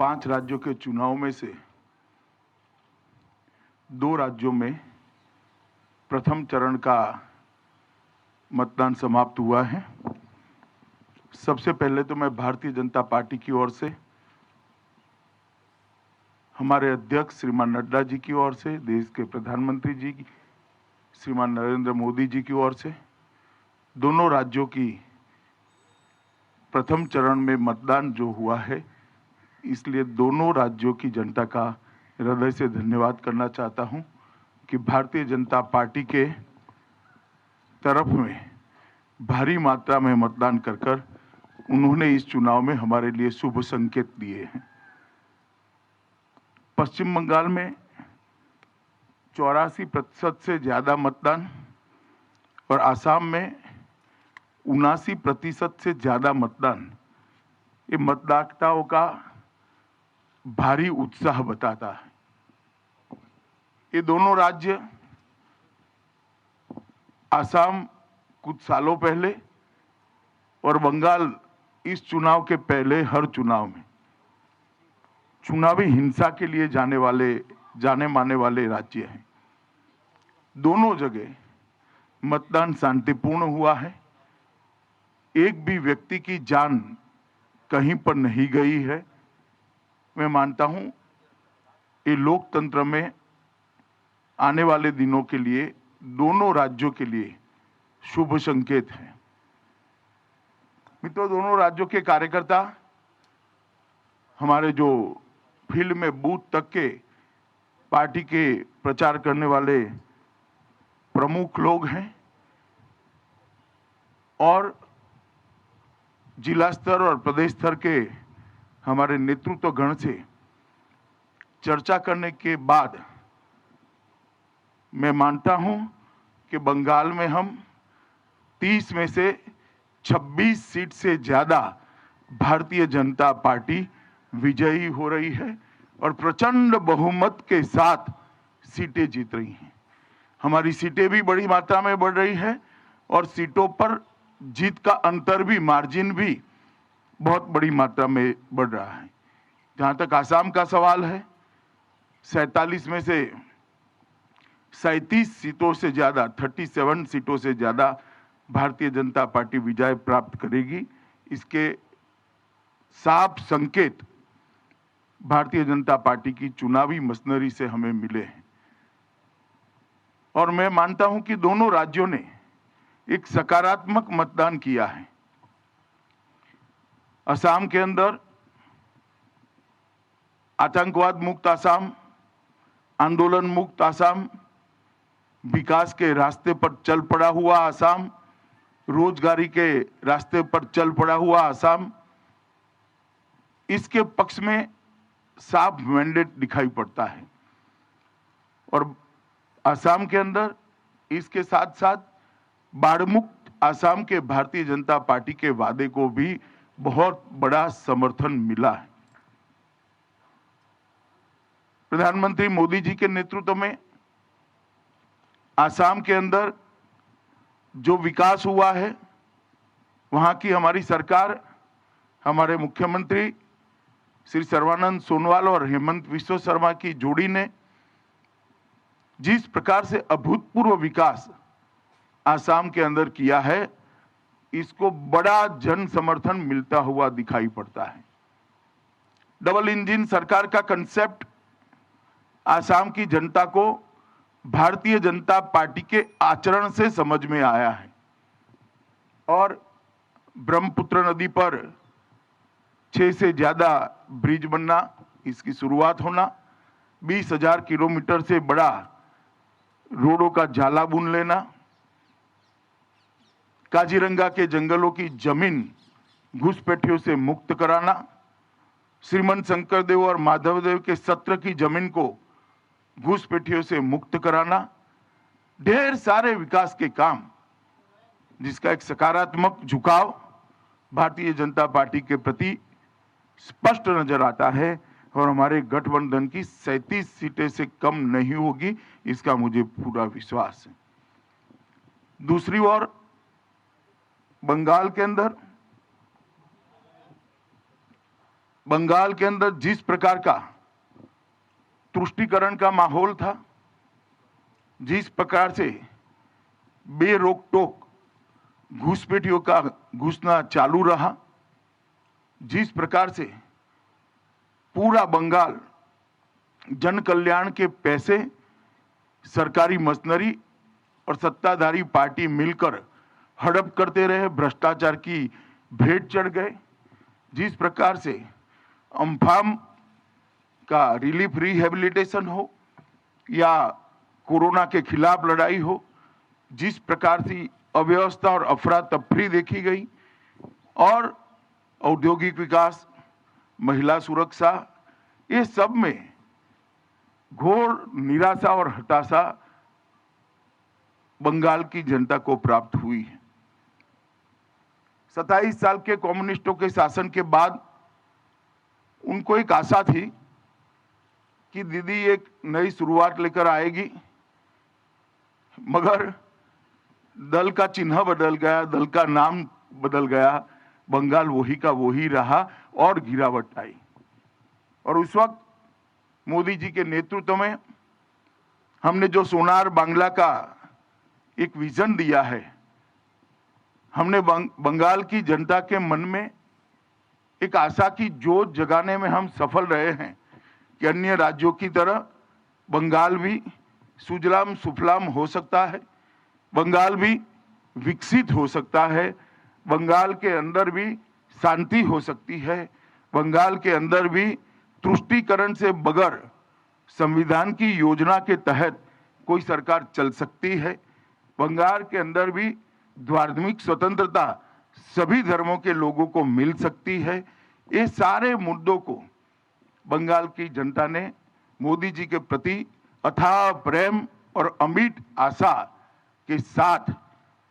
5 राज्यों के चुनाव में से 2 राज्यों में प्रथम चरण का मतदान समाप्त हुआ है। सबसे पहले तो मैं भारतीय जनता पार्टी की ओर से, हमारे अध्यक्ष श्रीमान नड्डा जी की ओर से, देश के प्रधानमंत्री जी की, श्रीमान नरेंद्र मोदी जी की ओर से, दोनों राज्यों की प्रथम चरण में मतदान जो हुआ है, इसलिए दोनों राज्यों की जनता का हृदय से धन्यवाद करना चाहता हूं कि भारतीय जनता पार्टी के तरफ में भारी मात्रा में मतदान कर उन्होंने इस चुनाव में हमारे लिए शुभ संकेत दिए हैं। पश्चिम बंगाल में 84% से ज्यादा मतदान और आसाम में 79% से ज्यादा मतदान, ये मतदाताओं का भारी उत्साह बताता है। ये दोनों राज्य, आसाम कुछ सालों पहले और बंगाल इस चुनाव के पहले हर चुनाव में चुनावी हिंसा के लिए जाने माने वाले राज्य हैं। दोनों जगह मतदान शांतिपूर्ण हुआ है। एक भी व्यक्ति की जान कहीं पर नहीं गई है। मैं मानता हूं ये लोकतंत्र में आने वाले दिनों के लिए दोनों राज्यों के लिए शुभ संकेत है। मित्रों, दोनों राज्यों के कार्यकर्ता हमारे जो फील्ड में बूथ तक के पार्टी के प्रचार करने वाले प्रमुख लोग हैं और जिला स्तर और प्रदेश स्तर के हमारे नेतृत्व गण से चर्चा करने के बाद मैं मानता हूं कि बंगाल में हम 30 में से 26 सीट से ज्यादा भारतीय जनता पार्टी विजयी हो रही है और प्रचंड बहुमत के साथ सीटें जीत रही हैं। हमारी सीटें भी बड़ी मात्रा में बढ़ रही है और सीटों पर जीत का अंतर भी, मार्जिन भी बहुत बड़ी मात्रा में बढ़ रहा है। जहां तक आसाम का सवाल है, 47 में से 37 सीटों से ज्यादा, 37 सीटों से ज्यादा भारतीय जनता पार्टी विजय प्राप्त करेगी। इसके साफ संकेत भारतीय जनता पार्टी की चुनावी मशीनरी से हमें मिले हैं और मैं मानता हूं कि दोनों राज्यों ने एक सकारात्मक मतदान किया है। असम के अंदर आतंकवाद मुक्त असम, आंदोलन मुक्त असम, विकास के रास्ते पर चल पड़ा हुआ असम, रोजगारी के रास्ते पर चल पड़ा हुआ असम, इसके पक्ष में साफ मैंडेट दिखाई पड़ता है। और असम के अंदर इसके साथ साथ बाढ़ मुक्त असम के भारतीय जनता पार्टी के वादे को भी बहुत बड़ा समर्थन मिला है। प्रधानमंत्री मोदी जी के नेतृत्व में असम के अंदर जो विकास हुआ है, वहां की हमारी सरकार, हमारे मुख्यमंत्री श्री सर्बानंद सोनोवाल और हेमंत बिस्वा शर्मा की जोड़ी ने जिस प्रकार से अभूतपूर्व विकास असम के अंदर किया है, इसको बड़ा जन समर्थन मिलता हुआ दिखाई पड़ता है। डबल इंजन सरकार का कंसेप्ट असम की जनता को भारतीय जनता पार्टी के आचरण से समझ में आया है और ब्रह्मपुत्र नदी पर 6 से ज्यादा ब्रिज बनना, इसकी शुरुआत होना, 20,000 किलोमीटर से बड़ा रोडों का जाला बुन लेना, काजीरंगा के जंगलों की जमीन घुसपैठियों से मुक्त कराना, श्रीमंत शंकरदेव और माधवदेव के सत्र की जमीन को घुसपैठियों से मुक्त कराना, ढेर सारे विकास के काम जिसका एक सकारात्मक झुकाव भारतीय जनता पार्टी के प्रति स्पष्ट नजर आता है और हमारे गठबंधन की 37 सीटें से कम नहीं होगी, इसका मुझे पूरा विश्वास है। दूसरी ओर बंगाल के अंदर बंगाल के अंदर जिस प्रकार का तुष्टीकरण का माहौल था, जिस प्रकार से बेरोक टोक घुसपैठियों का घुसना चालू रहा, जिस प्रकार से पूरा बंगाल जन कल्याण के पैसे सरकारी मशीनरी और सत्ताधारी पार्टी मिलकर हड़प करते रहे, भ्रष्टाचार की भेंट चढ़ गए, जिस प्रकार से अम्फान का रिलीफ रिहेबिलिटेशन हो या कोरोना के खिलाफ लड़ाई हो, जिस प्रकार से अव्यवस्था और अफरा तफरी देखी गई, और औद्योगिक विकास, महिला सुरक्षा, ये सब में घोर निराशा और हताशा बंगाल की जनता को प्राप्त हुई है। 27 साल के कम्युनिस्टों के शासन के बाद उनको एक आशा थी कि दीदी एक नई शुरुआत लेकर आएगी, मगर दल का चिन्ह बदल गया, दल का नाम बदल गया, बंगाल वही का वही रहा और गिरावट आई। और उस वक्त मोदी जी के नेतृत्व में हमने जो सोनार बांग्ला का एक विजन दिया है, हमने बंगाल की जनता के मन में एक आशा की जोत जगाने में हम सफल रहे हैं कि अन्य राज्यों की तरह बंगाल भी सुजलाम सुफलाम हो सकता है, बंगाल भी विकसित हो सकता है, बंगाल के अंदर भी शांति हो सकती है, बंगाल के अंदर भी तुष्टीकरण से बगैर संविधान की योजना के तहत कोई सरकार चल सकती है, बंगाल के अंदर भी धार्मिक स्वतंत्रता सभी धर्मों के लोगों को मिल सकती है। ये सारे मुद्दों को बंगाल की जनता ने मोदी जी के प्रति अथाह प्रेम और अमिट आशा के साथ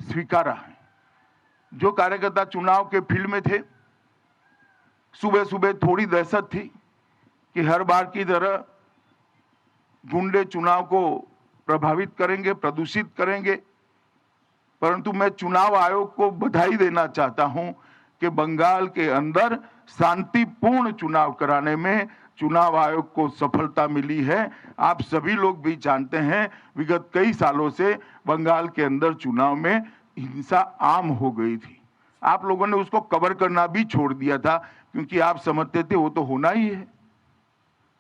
स्वीकारा है। जो कार्यकर्ता चुनाव के फील्ड में थे, सुबह सुबह थोड़ी दहशत थी कि हर बार की तरह गुंडे चुनाव को प्रभावित करेंगे, प्रदूषित करेंगे, परंतु मैं चुनाव आयोग को बधाई देना चाहता हूं कि बंगाल के अंदर शांतिपूर्ण चुनाव कराने में चुनाव आयोग को सफलता मिली है। आप सभी लोग भी जानते हैं, विगत कई सालों से बंगाल के अंदर चुनाव में हिंसा आम हो गई थी। आप लोगों ने उसको कवर करना भी छोड़ दिया था, क्योंकि आप समझते थे वो तो होना ही है।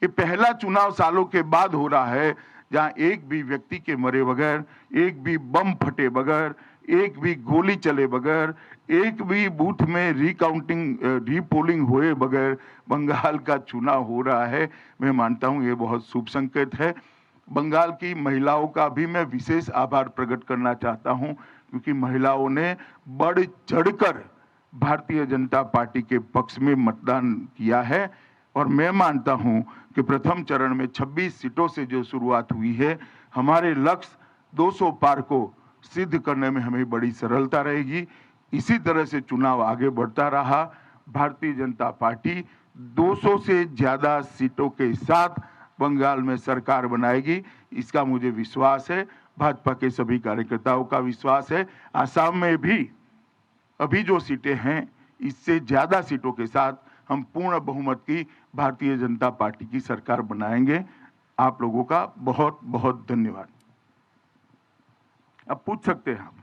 ये पहला चुनाव सालों के बाद हो रहा है जहां एक भी व्यक्ति के मरे बगैर, एक भी बम फटे बगैर, एक भी गोली चले बगैर, एक भी बूथ में रिकाउंटिंग रीपोलिंग हुए बगैर बंगाल का चुनाव हो रहा है। मैं मानता हूं ये बहुत शुभ संकेत है। बंगाल की महिलाओं का भी मैं विशेष आभार प्रकट करना चाहता हूं, क्योंकि महिलाओं ने बढ़ चढ़कर भारतीय जनता पार्टी के पक्ष में मतदान किया है। और मैं मानता हूं कि प्रथम चरण में 26 सीटों से जो शुरुआत हुई है, हमारे लक्ष्य 200 पार को सिद्ध करने में हमें बड़ी सरलता रहेगी। इसी तरह से चुनाव आगे बढ़ता रहा, भारतीय जनता पार्टी 200 से ज्यादा सीटों के साथ बंगाल में सरकार बनाएगी, इसका मुझे विश्वास है। भाजपा के सभी कार्यकर्ताओं का विश्वास है। आसाम में भी अभी जो सीटें हैं, इससे ज्यादा सीटों के साथ हम पूर्ण बहुमत की भारतीय जनता पार्टी की सरकार बनाएंगे। आप लोगों का बहुत बहुत धन्यवाद। अब पूछ सकते हैं आप।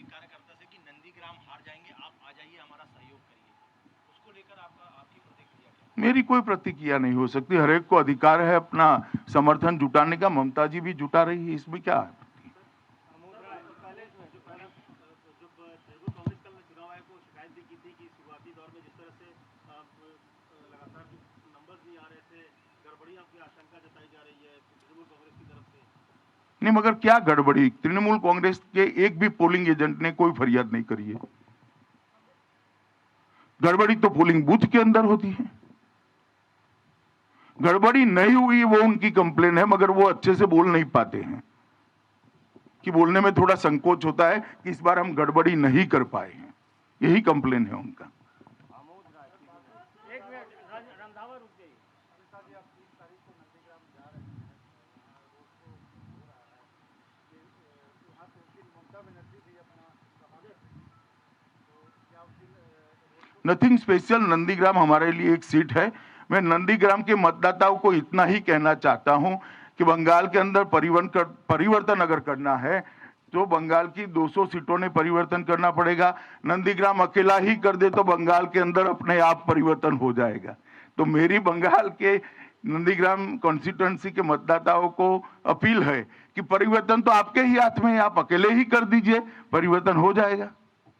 कार्यकर्ता से कि नंदीग्राम हार जाएंगे, आप आ जाइए, हमारा सहयोग करिए, उसको लेकर आपकी प्रतिक्रिया क्या? मेरी कोई प्रतिक्रिया नहीं हो सकती। हर एक को अधिकार है अपना समर्थन जुटाने का। ममता जी भी जुटा रही है, इसमें क्या है? नहीं, मगर क्या गड़बड़ी? तृणमूल कांग्रेस के एक भी पोलिंग एजेंट ने कोई फरियाद नहीं करी है। गड़बड़ी तो पोलिंग बूथ के अंदर होती है। गड़बड़ी नहीं हुई वो उनकी कंप्लेन है, मगर वो अच्छे से बोल नहीं पाते हैं, कि बोलने में थोड़ा संकोच होता है कि इस बार हम गड़बड़ी नहीं कर पाए हैं, यही कंप्लेन है उनका। नथिंग स्पेशल, नंदीग्राम हमारे लिए एक सीट है। मैं नंदीग्राम के मतदाताओं को इतना ही कहना चाहता हूं कि बंगाल के अंदर परिवर्तन अगर करना है तो बंगाल की 200 सीटों ने परिवर्तन करना पड़ेगा। नंदीग्राम अकेला ही कर दे तो बंगाल के अंदर अपने आप परिवर्तन हो जाएगा। तो मेरी बंगाल के नंदीग्राम कॉन्स्टिट्यूएंसी के मतदाताओं को अपील है कि परिवर्तन तो आपके ही हाथ में है, आप अकेले ही कर दीजिए, परिवर्तन हो जाएगा।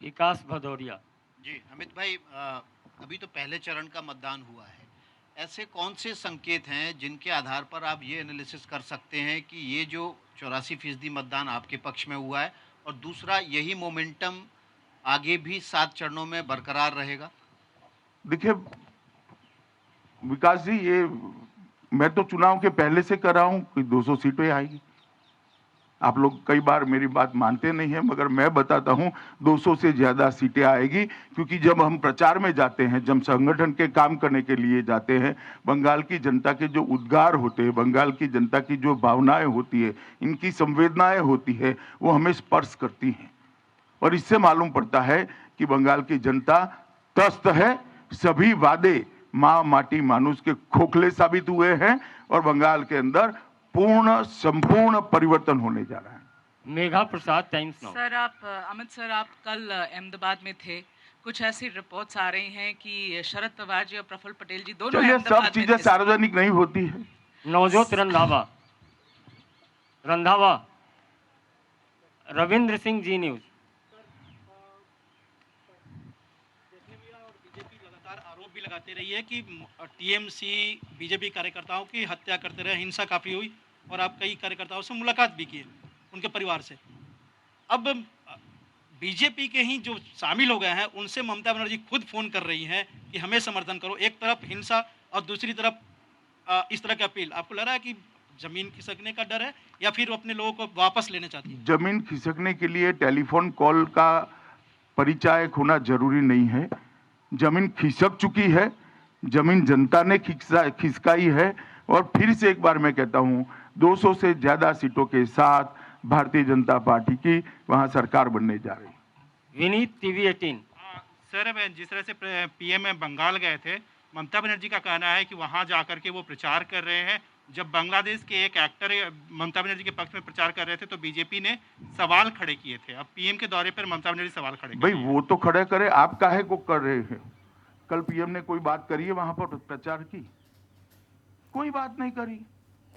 विकास भदौरिया। जी अमित भाई, अभी तो पहले चरण का मतदान हुआ है, ऐसे कौन से संकेत हैं जिनके आधार पर आप ये एनालिसिस कर सकते हैं कि ये जो 84% मतदान आपके पक्ष में हुआ है और दूसरा यही मोमेंटम आगे भी 7 चरणों में बरकरार रहेगा? देखिए विकास जी, ये मैं तो चुनाव के पहले से कर रहा हूं कि 200 सीटें आएगी। आप लोग कई बार मेरी बात मानते नहीं है, मगर मैं बताता हूं 200 से ज्यादा सीटें आएगी, क्योंकि जब हम प्रचार में जाते हैं, जब संगठन के काम करने के लिए जाते हैं, बंगाल की जनता के जो उद्गार होते हैं, बंगाल की जनता की जो भावनाएं होती है, इनकी संवेदनाएं होती है, वो हमें स्पर्श करती हैं और इससे मालूम पड़ता है कि बंगाल की जनता त्रस्त है। सभी वादे माँ माटी मानुष के खोखले साबित हुए हैं और बंगाल के अंदर संपूर्ण परिवर्तन होने जा रहा है। Megha Prasad, Times Now. Sir Amit sir, आप कल अहमदाबाद में थे, कुछ ऐसी रिपोर्ट्स आ रही हैं कि शरद पवार जी और प्रफुल्ल पटेल जी दोनों चलिए, अहमदाबाद सब चीजें सार्वजनिक नहीं होती है। नवजोत रंधावा, रविंद्र सिंह, जी न्यूज। बीजेपी लगातार आरोप भी लगाते रही है कि टीएमसी बीजेपी कार्यकर्ताओं की हत्या करते रहे, हिंसा काफ़ी हुई और आप कई कार्यकर्ताओं से मुलाकात भी की, उनके परिवार से। अब बीजेपी के ही जो शामिल हो गए हैं उनसे ममता बनर्जी खुद फ़ोन कर रही हैं कि हमें समर्थन करो। एक तरफ हिंसा और दूसरी तरफ इस तरह की अपील। आपको लग रहा है कि जमीन खिसकने का डर है या फिर अपने लोगों को वापस लेना चाहती है? जमीन खिसकने के लिए टेलीफोन कॉल का परिचायक होना जरूरी नहीं है। जमीन खिसक चुकी है, जमीन जनता ने खिसकाई है और फिर से एक बार मैं कहता हूं 200 से ज्यादा सीटों के साथ भारतीय जनता पार्टी की वहां सरकार बनने जा रही है। विनीत, टीवी 18। सर, जिस तरह से पीएम बंगाल गए थे, ममता बनर्जी का कहना है कि वहां जाकर के वो प्रचार कर रहे हैं। जब बांग्लादेश के एक एक्टर ममता बनर्जी के पक्ष में प्रचार कर रहे थे तो बीजेपी ने सवाल खड़े किए थे। अब पीएम के दौरे पर ममता बनर्जी सवाल खड़े भाई वो तो खड़े करे, आप काहे को कर रहे हैं? कल पीएम ने कोई बात करी है वहां पर प्रचार की? कोई बात नहीं करी।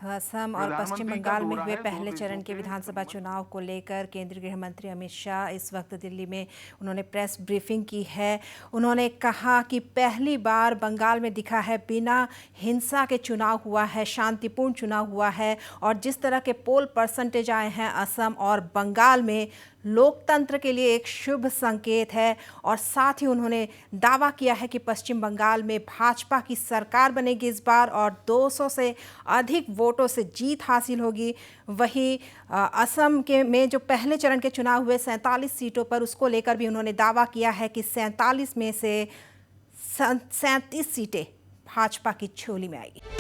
असम और पश्चिम बंगाल में हुए पहले चरण के विधानसभा चुनाव को लेकर केंद्रीय गृह मंत्री अमित शाह इस वक्त दिल्ली में उन्होंने प्रेस ब्रीफिंग की है। उन्होंने कहा कि पहली बार बंगाल में दिखा है बिना हिंसा के चुनाव हुआ है, शांतिपूर्ण चुनाव हुआ है और जिस तरह के पोल परसेंटेज आए हैं असम और बंगाल में, लोकतंत्र के लिए एक शुभ संकेत है। और साथ ही उन्होंने दावा किया है कि पश्चिम बंगाल में भाजपा की सरकार बनेगी इस बार और 200 से अधिक वोटों से जीत हासिल होगी। वहीं असम के में जो पहले चरण के चुनाव हुए 47 सीटों पर, उसको लेकर भी उन्होंने दावा किया है कि 47 में से 37 सीटें भाजपा की झोली में आएगी।